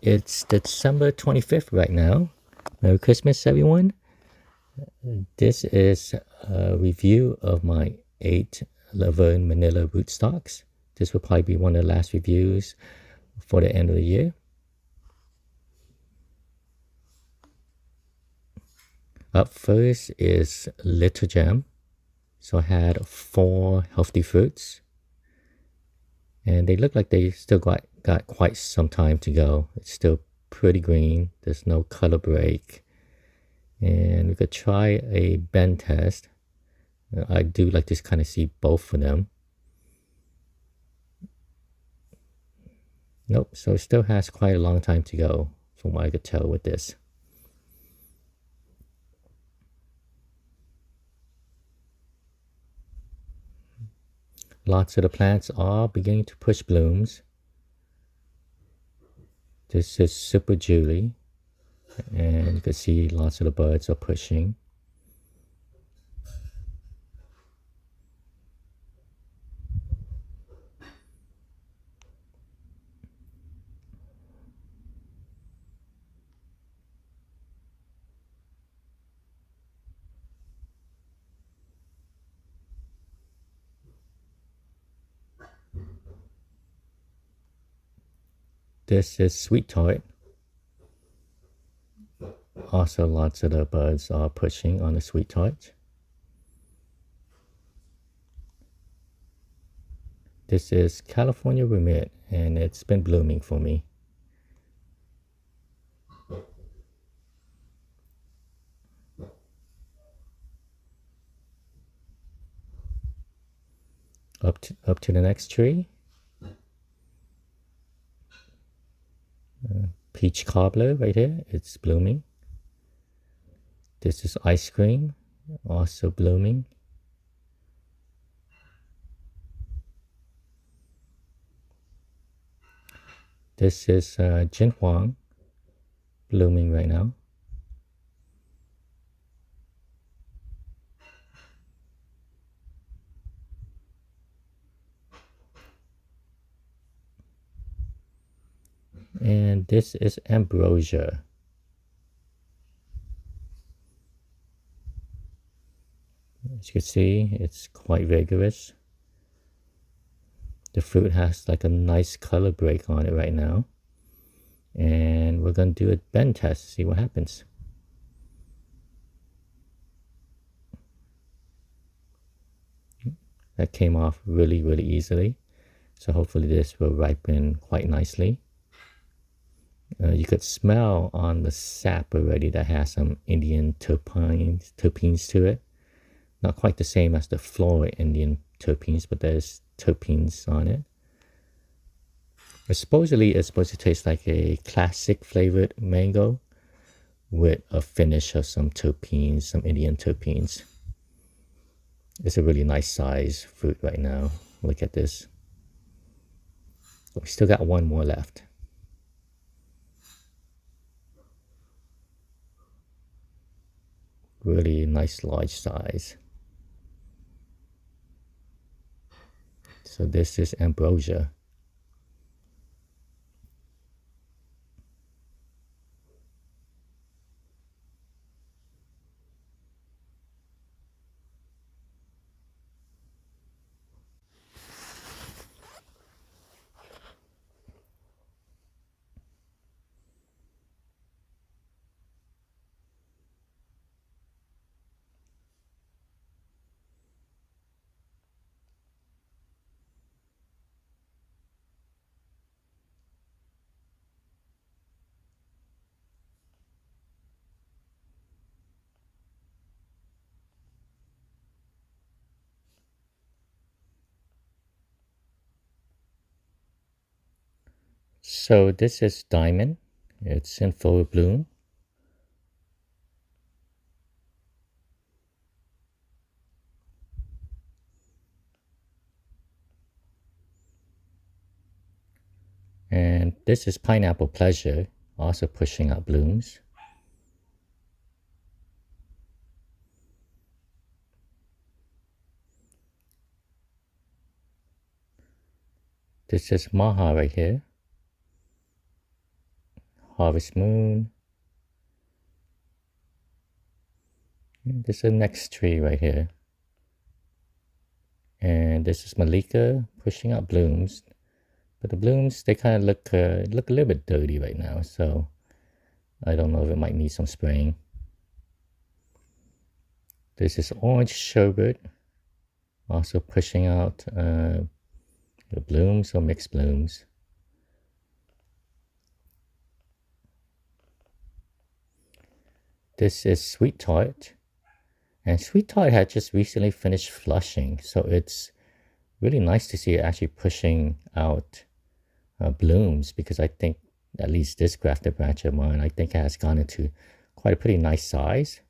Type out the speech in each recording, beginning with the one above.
It's December 25th right now. Merry Christmas, everyone. This is a review of my 8 Laverne Manila rootstocks. This will probably be one of the last reviews for the end of the year. Up first is Little Gem. So I had 4 healthy fruits. And they look like they still got quite some time to go. It's still pretty green. There's no color break. And we could try a bend test. I do like to kind of see both of them. Nope, so it still has quite a long time to go from what I could tell with this. Lots of the plants are beginning to push blooms. This is Super Julie, and you can see lots of the buds are pushing. This is Sweet Tart. Also, lots of the buds are pushing on the Sweet Tart. This is California Remit, and it's been blooming for me. Up to the next tree. Peach cobbler right here, it's blooming. This is ice cream, also blooming. This is Jin Huang, blooming right now. And this is Ambrosia. As you can see, it's quite vigorous. The fruit has like a nice color break on it right now. And we're going to do a bend test, see what happens. That came off really, really easily. So hopefully this will ripen quite nicely. You could smell on the sap already that has some Indian terpenes to it. Not quite the same as the floral Indian terpenes, but there's terpenes on it. Supposedly it's supposed to taste like a classic flavored mango with a finish of some terpenes, some Indian terpenes. It's a really nice size fruit right now. Look at this. We still got one more left. Really nice large size. So this is Ambrosia. So this is Diamond. It's in full bloom. And this is Pineapple Pleasure, also pushing out blooms. This is Maha right here. Harvest Moon. And this is the next tree right here. And this is Malika pushing out blooms. But the blooms, they kind of look a little bit dirty right now. So I don't know if it might need some spraying. This is Orange Sherbet, also pushing out the blooms or mixed blooms. This is Sweet Tart, and Sweet Tart had just recently finished flushing, so it's really nice to see it actually pushing out blooms, because I think at least this grafted branch of mine, I think it has gone into quite a pretty nice size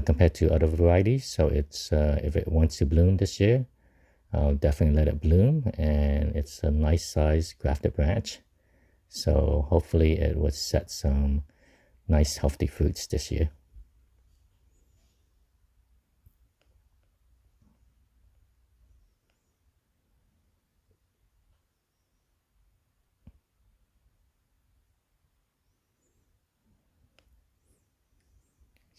compared to other varieties. So it's if it wants to bloom this year, I'll definitely let it bloom, and it's a nice size grafted branch. So hopefully it would set some nice healthy fruits this year.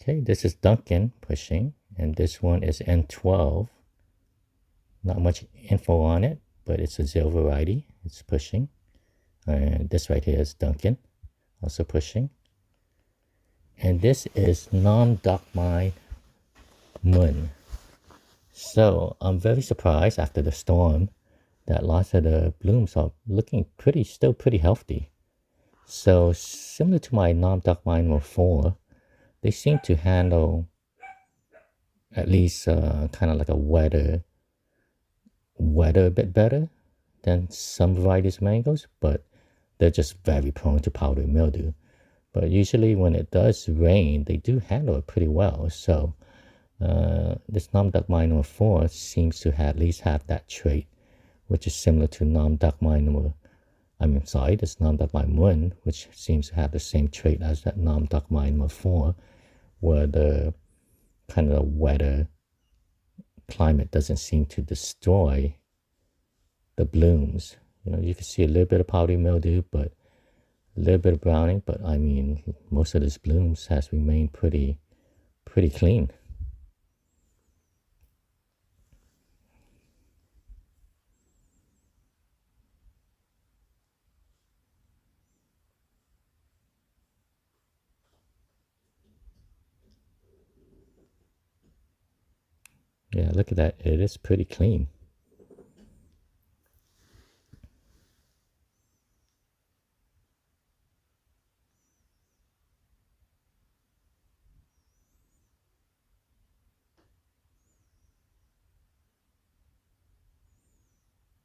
Okay, this is Duncan pushing, and this one is N12. Not much info on it, but it's a Zale variety. It's pushing. And this right here is Duncan, also pushing. And this is Non-Dockmine Mun. So I'm very surprised after the storm that lots of the blooms are looking still pretty healthy. So similar to my Non-Dockmine Mun 4, they seem to handle at least kind of like a wetter a bit better than some varieties of mangoes, but they're just very prone to powdery mildew. But usually when it does rain, they do handle it pretty well. So this Non-Dockmine Mun 4 seems to at least have that trait, which is similar to Non-Dockmine this Non-Dockmine Mun, which seems to have the same trait as that Non-Dockmine Mun 4, where the kind of wetter climate doesn't seem to destroy the blooms. You can see a little bit of powdery mildew, but a little bit of browning. But I mean, most of these blooms has remained pretty clean. Yeah, look at that. It is pretty clean.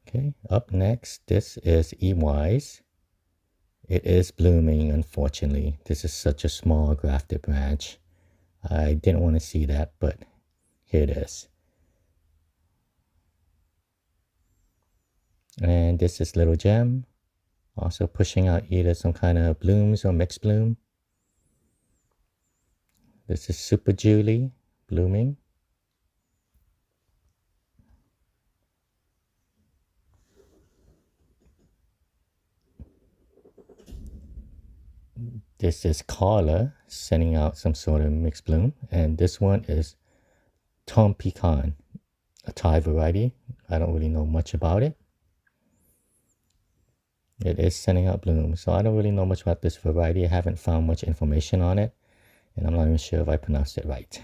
Okay, up next, this is E-Wise. It is blooming, unfortunately. This is such a small grafted branch. I didn't want to see that, but here it is. And this is Little Gem, also pushing out either some kind of blooms or mixed bloom. This is Super Julie, blooming. This is Carla, sending out some sort of mixed bloom. And this one is Tom Pecan, a Thai variety. I don't really know much about it. It is sending out blooms, so I don't really know much about this variety. I haven't found much information on it, and I'm not even sure if I pronounced it right.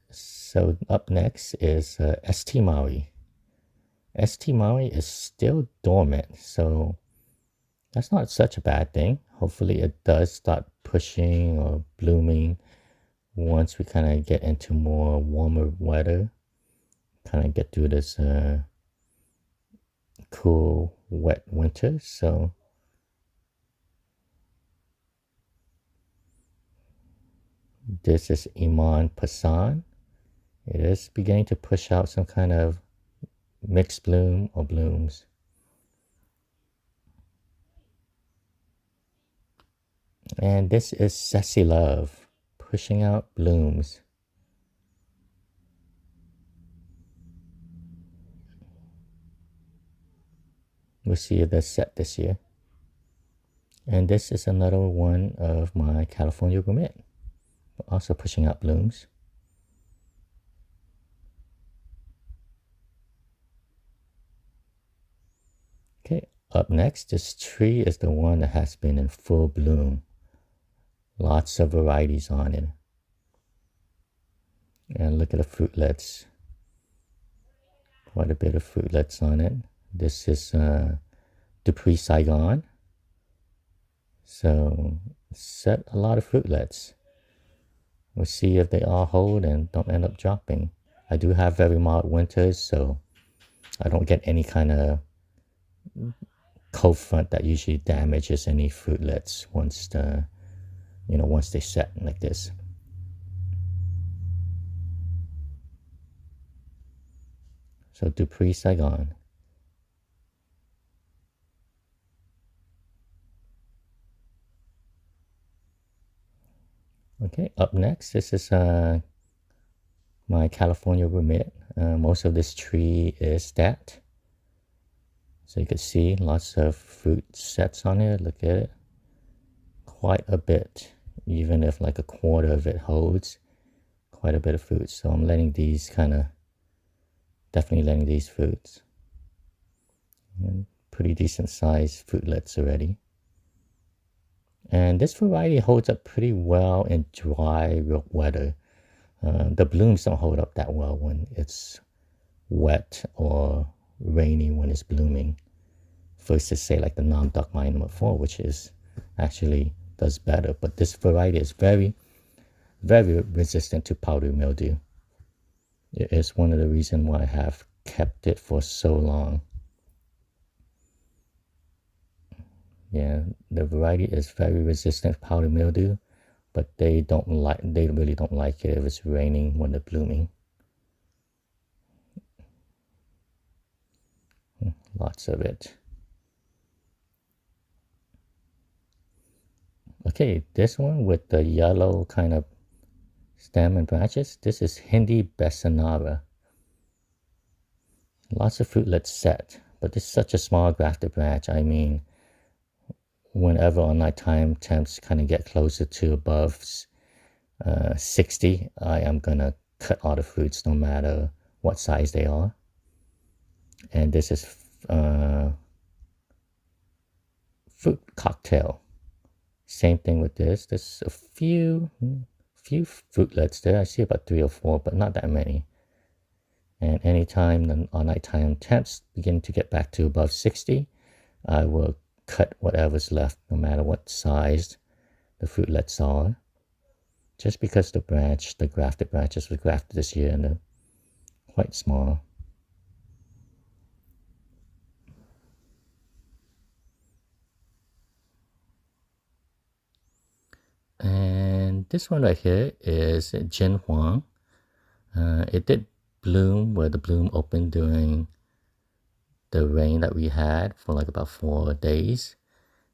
So up next is ST Maui. ST Maui is still dormant, so that's not such a bad thing. Hopefully it does start pushing or blooming once we kind of get into more warmer weather, kind of get through this cool, wet winter. So this is Iman Pasan. It is beginning to push out some kind of mixed bloom or blooms. And this is Sassy Love, pushing out blooms. We'll see if that's set this year. And this is another one of my California gourmet, also pushing out blooms. Okay, up next, this tree is the one that has been in full bloom. Lots of varieties on it. And look at the fruitlets. Quite a bit of fruitlets on it. This is Dupree Saigon. So set a lot of fruitlets. We'll see if they all hold and don't end up dropping. I do have very mild winters, so I don't get any kind of cold front that usually damages any fruitlets once they set like this. So Dupree Saigon. Okay, up next, this is my California gourmet. Most of this tree is that. So you can see lots of fruit sets on it. Look at it. Quite a bit. Even if like a quarter of it holds, quite a bit of fruit. So I'm letting these definitely letting these fruits. And pretty decent sized fruitlets already. And this variety holds up pretty well in dry weather. The blooms don't hold up that well when it's wet or rainy when it's blooming. Versus say like the non-duck mine number 4, which is actually does better. But this variety is very, very resistant to powdery mildew. It is one of the reasons why I have kept it for so long. Yeah, the variety is very resistant to powdery mildew, but they really don't like it if it's raining when they're blooming. Lots of it. Okay, this one with the yellow kind of stem and branches, this is Hindi Besanara. Lots of fruitlets set, but it's such a small grafted branch. I mean, whenever on nighttime temps kind of get closer to above 60, I am gonna cut all the fruits no matter what size they are. And this is fruit cocktail. Same thing with this. There's a few fruitlets there. I see about 3 or 4, but not that many. And anytime the nighttime temps begin to get back to above 60, I will cut whatever's left, no matter what size the fruitlets are. Just because the grafted branches were grafted this year and they're quite small. And this one right here is Jin Huang. It did bloom where the bloom opened during the rain that we had for like about 4 days.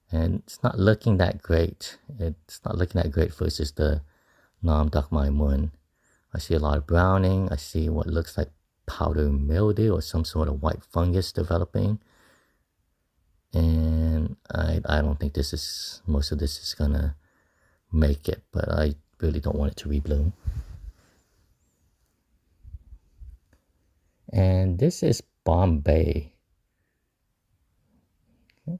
And it's not looking that great. It's not looking that great versus the Nam Dak Mai Mun. I see a lot of browning. I see what looks like powder mildew or some sort of white fungus developing. And I don't think most of this is gonna make it, but I really don't want it to rebloom. And this is Bombay. Okay.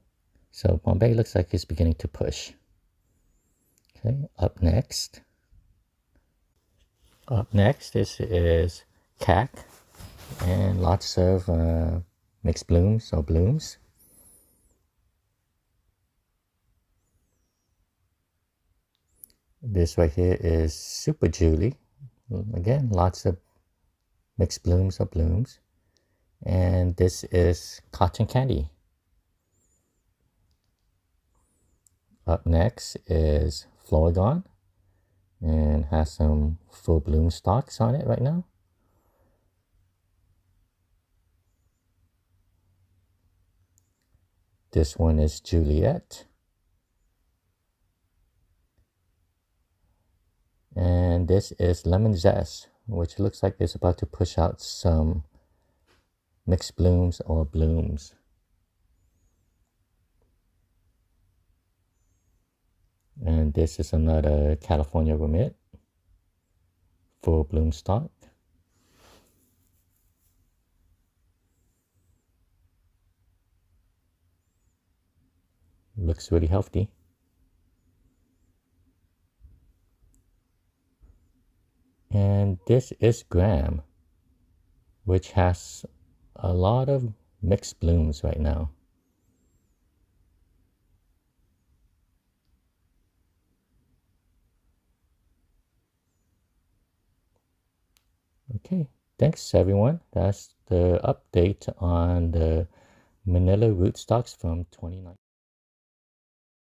So Bombay looks like it's beginning to push. Okay, up next. This is CAC and lots of mixed blooms or blooms. This right here is Super Julie. Again, lots of mixed blooms or blooms. And this is Cotton Candy. Up next is Florigon and has some full bloom stalks on it right now. This one is Juliet. And this is Lemon Zest, which looks like it's about to push out some mixed blooms or blooms. And this is another California Remit, full bloom stock. Looks really healthy. And this is Graham, which has a lot of mixed blooms right now. Okay, thanks everyone. That's the update on the Manila rootstocks from 2019.